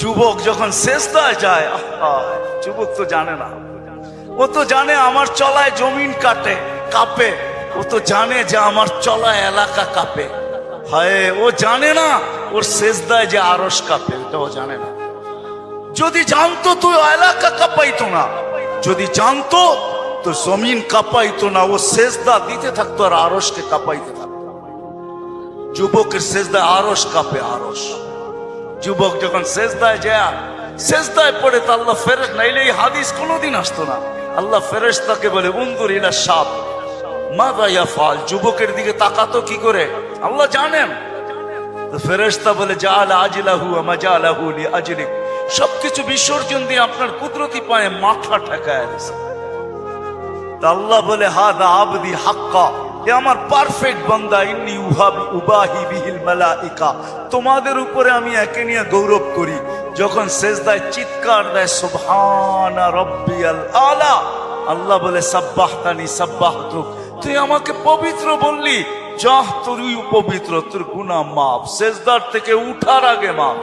যুবক যখন সেজদায় যায়, যুবক তো জানে না, ও তো জানে আমার চলায় জমিন কাঁপে, ও তো জানে যে আমার চলায় এলাকা কাঁপে। হায়, ও জানে না ওর সেজদায় যে আরশ কাঁপে, এটা ও জানে না। যদি জানতো তো এলাকা কাঁপাইতো না, যদি জানতো তো জমিন কাঁপাইতো না। ও সেজদা দিতে থাকতো আর আরশকে কাঁপাইতে থাকতো। যুবকের সেজদায় আরশ কাঁপে, আরশ। যুবক যখন সেজদায় যায়, সেজদায় পড়ে তো আল্লাহ ফেরেশতা, নাইলে এই হাদিস কোনোদিন আসতো না। আল্লাহ ফেরেশতাকে বলে, উনজুর ইলা শাব মাযা ইয়াফআল, যুবকের দিকে তাকাতো কি করে আল্লাহ জানেন। তো ফেরেশতা বলে, জাআলা আজলাহু ওয়া মাজালাহু লিআজলিক, সবকিছু বিসর্জন দিয়ে আপনার কুদরতি পায়ে মাথা ঠেকায় দিয়েছে। তা আল্লাহ বলে, হাদা আবদি হাক্কা, এ আমার পারফেক্ট বান্দা, ইন্নী উবাহি বিহিল মালাইকা, তোমাদের উপরে আমি একে নিয়ে গৌরব করি। যখন সেজদায় চিৎকার দেয় সুবহানা রাব্বিয়াল আলা, আল্লাহ বলে, সাব্বাহতানি সাব্বাহতুক, তুই আমাকে পবিত্র বললি, যাহ তুই পবিত্র, তোর গুনাহ মাফ, সেজদার থেকে উঠার আগে মাফ।